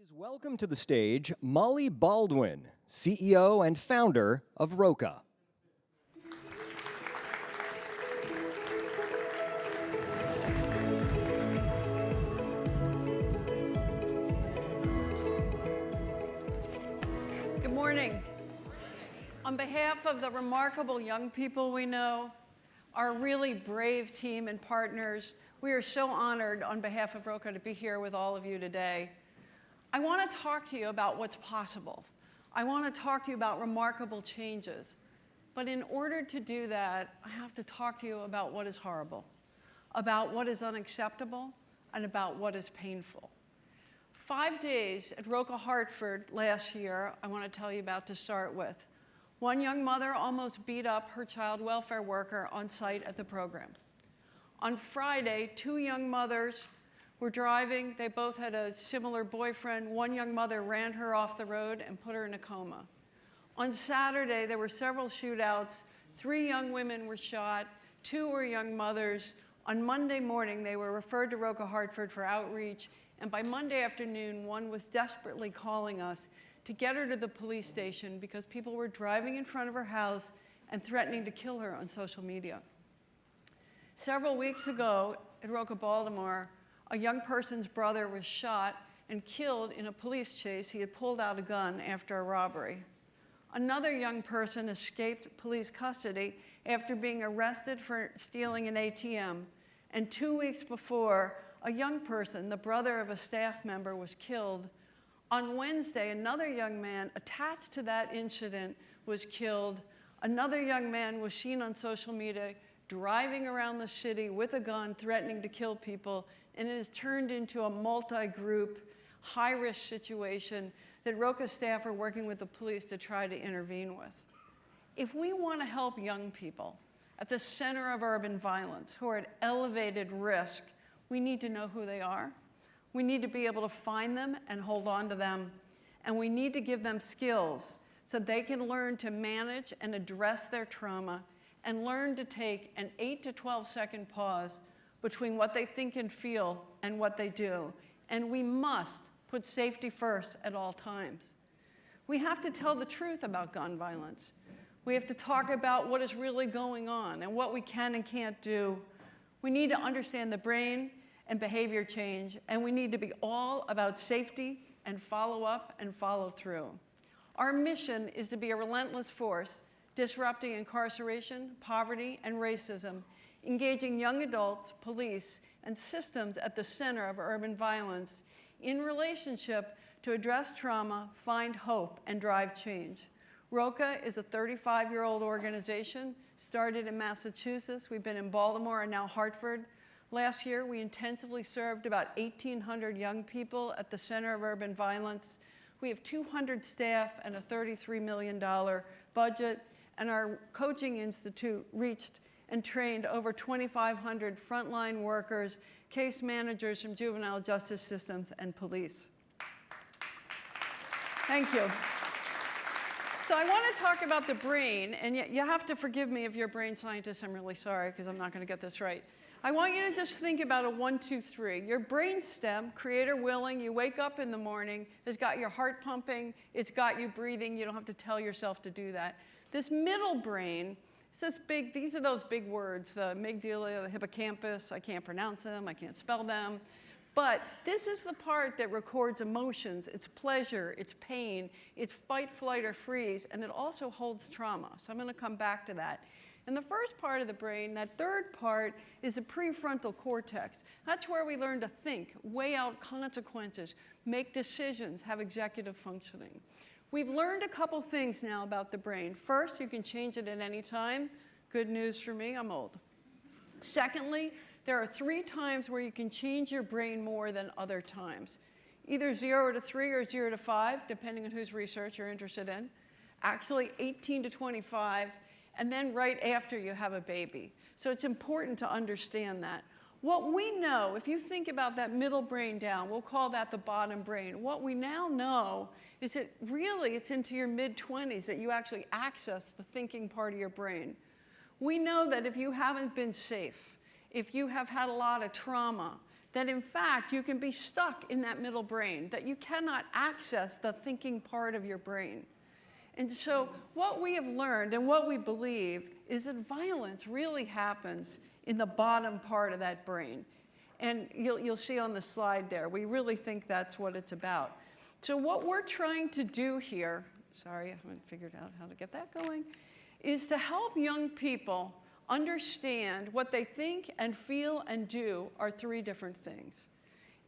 Please welcome to the stage Molly Baldwin, CEO and founder of Roca. Good morning. On behalf of the remarkable young people we know, our really brave team and partners, we are so honored on behalf of Roca to be here with all of you today. I want to talk to you about what's possible. I want to talk to you about remarkable changes. But in order to do that, I have to talk to you about what is horrible, about what is unacceptable, and about what is painful. 5 days at Roca Hartford last year, I want to tell you about to start with. One young mother almost beat up her child welfare worker on site at the program. On Friday, 2 young mothers were driving. They both had a similar boyfriend. One young mother ran her off the road and put her in a coma. On Saturday, there were several shootouts. 3 young women were shot. 2 were young mothers. On Monday morning, they were referred to Roca Hartford for outreach. And by Monday afternoon, one was desperately calling us to get her to the police station because people were driving in front of her house and threatening to kill her on social media. Several weeks ago at Roca, Baltimore, a young person's brother was shot and killed in a police chase. He had pulled out a gun after a robbery. Another young person escaped police custody after being arrested for stealing an ATM. And 2 weeks before, a young person, the brother of a staff member, was killed. On Wednesday, another young man attached to that incident was killed. Another young man was seen on social media driving around the city with a gun, threatening to kill people, and it has turned into a multi-group, high-risk situation that Roca staff are working with the police to try to intervene with. If we want to help young people at the center of urban violence who are at elevated risk, we need to know who they are. We need to be able to find them and hold on to them, and we need to give them skills so they can learn to manage and address their trauma and learn to take an 8 to 12 second pause between what they think and feel and what they do. And we must put safety first at all times. We have to tell the truth about gun violence. We have to talk about what is really going on and what we can and can't do. We need to understand the brain and behavior change, and we need to be all about safety and follow up and follow through. Our mission is to be a relentless force disrupting incarceration, poverty, and racism, engaging young adults, police, and systems at the center of urban violence in relationship to address trauma, find hope, and drive change. Roca is a 35-year-old organization, started in Massachusetts. We've been in Baltimore and now Hartford. Last year, we intensively served about 1,800 young people at the center of urban violence. We have 200 staff and a $33 million budget. And our coaching institute reached and trained over 2,500 frontline workers, case managers from juvenile justice systems, and police. Thank you. So I want to talk about the brain, and you have to forgive me if you're a brain scientist. I'm really sorry, because I'm not going to get this right. I want you to just think about a 1, 2, 3. Your brain stem, creator willing, you wake up in the morning, has got your heart pumping, it's got you breathing. You don't have to tell yourself to do that. This middle brain, it's this big, these are those big words, the amygdala, the hippocampus. I can't pronounce them, I can't spell them. But this is the part that records emotions, it's pleasure, it's pain, it's fight, flight, or freeze, and it also holds trauma. So I'm going to come back to that. And the first part of the brain, that third part, is the prefrontal cortex. That's where we learn to think, weigh out consequences, make decisions, have executive functioning. We've learned a couple things now about the brain. First, you can change it at any time. Good news for me, I'm old. Secondly, there are 3 times where you can change your brain more than other times. Either 0 to 3 or 0 to 5, depending on whose research you're interested in. Actually, 18 to 25, and then right after you have a baby. So it's important to understand that. What we know, if you think about that middle brain down, we'll call that the bottom brain. What we now know is that really it's into your mid-20s that you actually access the thinking part of your brain. We know that if you haven't been safe, if you have had a lot of trauma, that in fact you can be stuck in that middle brain, that you cannot access the thinking part of your brain. And so what we have learned and what we believe is that violence really happens in the bottom part of that brain. And you'll see on the slide there, we really think that's what it's about. So what we're trying to do here, sorry, I haven't figured out how to get that going, is to help young people understand what they think and feel and do are three different things.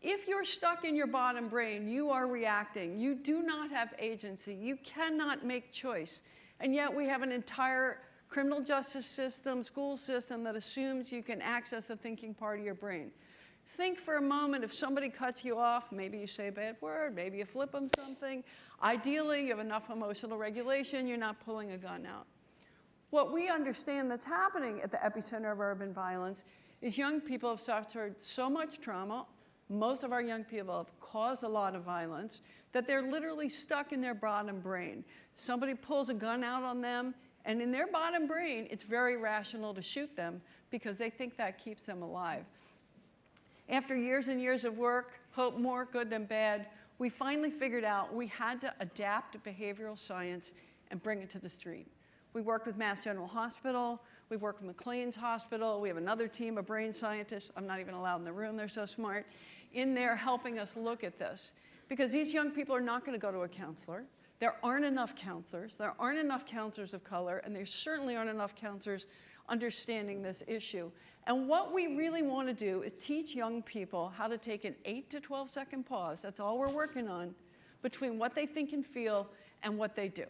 If you're stuck in your bottom brain, you are reacting. You do not have agency. You cannot make choice. And yet we have an entire criminal justice system, school system that assumes you can access the thinking part of your brain. Think for a moment, if somebody cuts you off, maybe you say a bad word, maybe you flip them something. Ideally, you have enough emotional regulation, you're not pulling a gun out. What we understand that's happening at the epicenter of urban violence is young people have suffered so much trauma, most of our young people have caused a lot of violence, that they're literally stuck in their bottom brain. Somebody pulls a gun out on them, and in their bottom brain, it's very rational to shoot them because they think that keeps them alive. After years and years of work, hope more good than bad, we finally figured out we had to adapt behavioral science and bring it to the street. We worked with Mass General Hospital, we worked with McLean's Hospital, we have another team of brain scientists, I'm not even allowed in the room, they're so smart, in there helping us look at this. Because these young people are not going to go to a counselor. There aren't enough counselors, there aren't enough counselors of color, and there certainly aren't enough counselors understanding this issue. And what we really want to do is teach young people how to take an 8 to 12 second pause, that's all we're working on, between what they think and feel and what they do.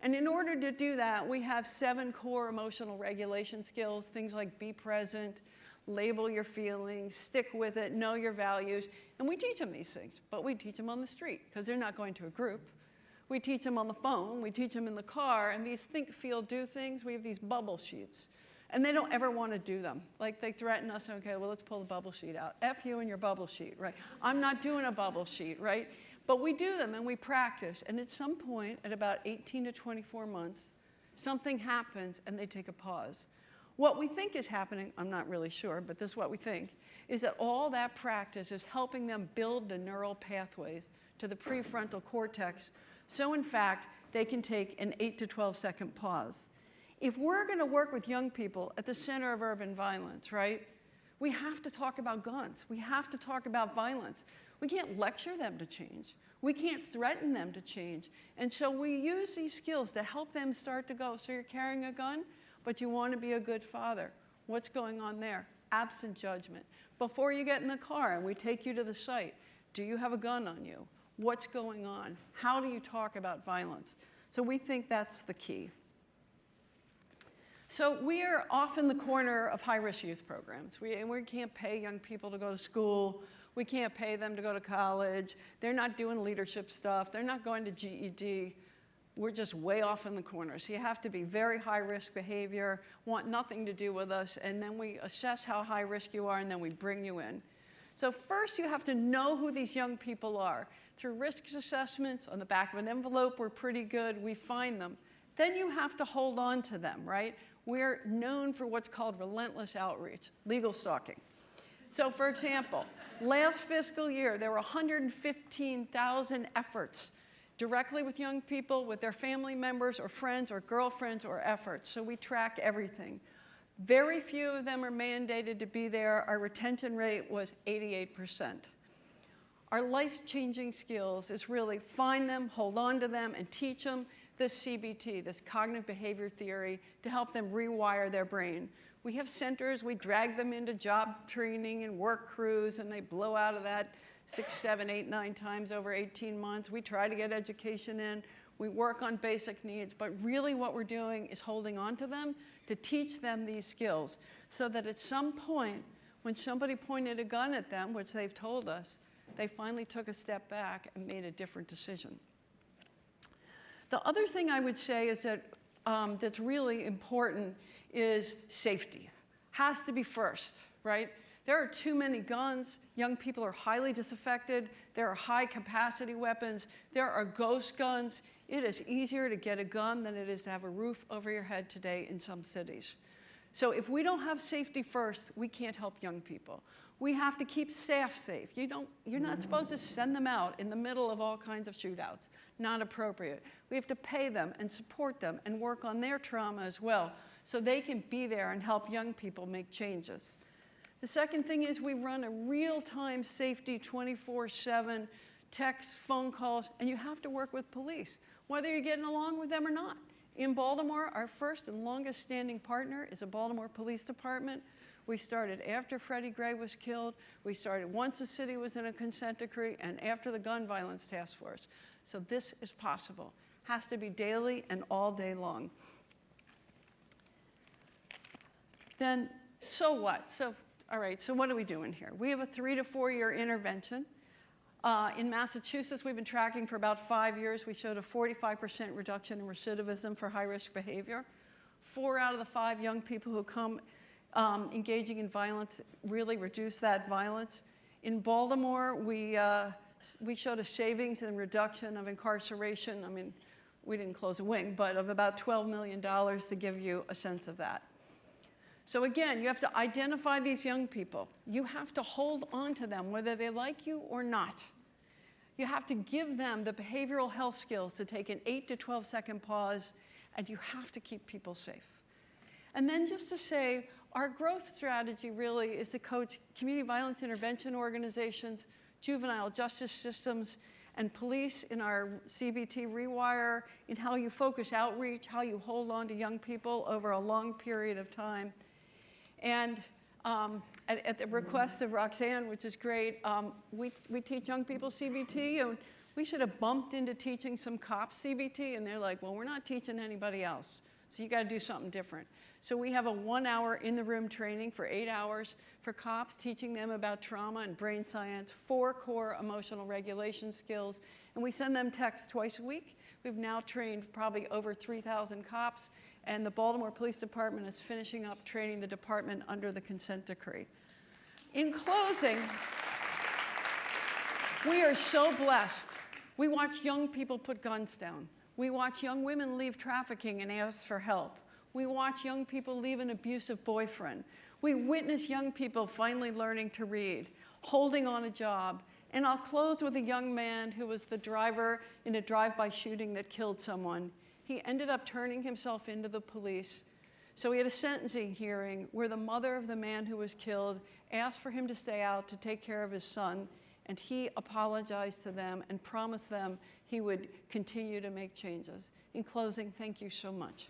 And in order to do that, we have 7 core emotional regulation skills, things like be present, label your feelings, stick with it, know your values. And we teach them these things, but we teach them on the street because they're not going to a group. We teach them on the phone, we teach them in the car, and these think, feel, do things, we have these bubble sheets. And they don't ever want to do them. Like they threaten us, okay, well, let's pull the bubble sheet out. F you and your bubble sheet, right? I'm not doing a bubble sheet, right? But we do them and we practice. And at some point, at about 18 to 24 months, something happens and they take a pause. What we think is happening, I'm not really sure, but this is what we think, is that all that practice is helping them build the neural pathways to the prefrontal cortex. So in fact, they can take an 8 to 12 second pause. If we're going to work with young people at the center of urban violence, right, we have to talk about guns. We have to talk about violence. We can't lecture them to change. We can't threaten them to change. And so we use these skills to help them start to go, so you're carrying a gun, but you want to be a good father. What's going on there? Absent judgment. Before you get in the car and we take you to the site, do you have a gun on you? What's going on? How do you talk about violence? So we think that's the key. So we are off in the corner of high-risk youth programs. We can't pay young people to go to school. We can't pay them to go to college. They're not doing leadership stuff. They're not going to GED. We're just way off in the corner. So you have to be very high-risk behavior, want nothing to do with us, and then we assess how high-risk you are, and then we bring you in. So first, you have to know who these young people are. Through risk assessments, on the back of an envelope, we're pretty good. We find them. Then you have to hold on to them, right? We're known for what's called relentless outreach, legal stalking. So for example, last fiscal year, there were 115,000 efforts directly with young people, with their family members or friends or girlfriends or efforts. So we track everything. Very few of them are mandated to be there. Our retention rate was 88%. Our life-changing skills is really find them, hold on to them, and teach them this CBT, this cognitive behavior theory, to help them rewire their brain. We have centers, we drag them into job training and work crews, and they blow out of that 6, 7, 8, 9 times over 18 months. We try to get education in. We work on basic needs, but really what we're doing is holding on to them to teach them these skills so that at some point, when somebody pointed a gun at them, which they've told us, they finally took a step back and made a different decision. The other thing I would say is that that's really important is safety. Has to be first, right? There are too many guns. Young people are highly disaffected. There are high capacity weapons. There are ghost guns. It is easier to get a gun than it is to have a roof over your head today in some cities. So if we don't have safety first, we can't help young people. We have to keep staff safe. You're not supposed to send them out in the middle of all kinds of shootouts. Not appropriate. We have to pay them and support them and work on their trauma as well so they can be there and help young people make changes. The second thing is we run a real-time safety 24/7 text, phone calls, and you have to work with police, whether you're getting along with them or not. In Baltimore, our first and longest standing partner is the Baltimore Police Department. We started after Freddie Gray was killed. We started once the city was in a consent decree and after the gun violence task force. So this is possible. Has to be daily and all day long. Then, so what? All right, so what are we doing here? We have a 3 to 4 year intervention. In Massachusetts, we've been tracking for about 5 years. We showed a 45% reduction in recidivism for high-risk behavior. 4 out of the 5 young people who come engaging in violence really reduce that violence. In Baltimore, we showed a savings and reduction of incarceration. I mean, we didn't close a wing, but of about $12 million to give you a sense of that. So again, you have to identify these young people. You have to hold on to them, whether they like you or not. You have to give them the behavioral health skills to take an 8 to 12 second pause, and you have to keep people safe. And then just to say, our growth strategy really is to coach community violence intervention organizations, juvenile justice systems, and police in our CBT Rewire, in how you focus outreach, how you hold on to young people over a long period of time. And at the request of Roxanne, which is great, we teach young people CBT, and we should have bumped into teaching some cops CBT, and they're like, well, we're not teaching anybody else, so you got to do something different. So we have a 1 hour in-the-room training for 8 hours for cops, teaching them about trauma and brain science, 4 core emotional regulation skills, and we send them texts twice a week. We've now trained probably over 3,000 cops, and the Baltimore Police Department is finishing up training the department under the consent decree. In closing, we are so blessed. We watch young people put guns down. We watch young women leave trafficking and ask for help. We watch young people leave an abusive boyfriend. We witness young people finally learning to read, holding on a job. And I'll close with a young man who was the driver in a drive-by shooting that killed someone. He ended up turning himself into the police. So we had a sentencing hearing where the mother of the man who was killed asked for him to stay out to take care of his son, and he apologized to them and promised them he would continue to make changes. In closing, thank you so much.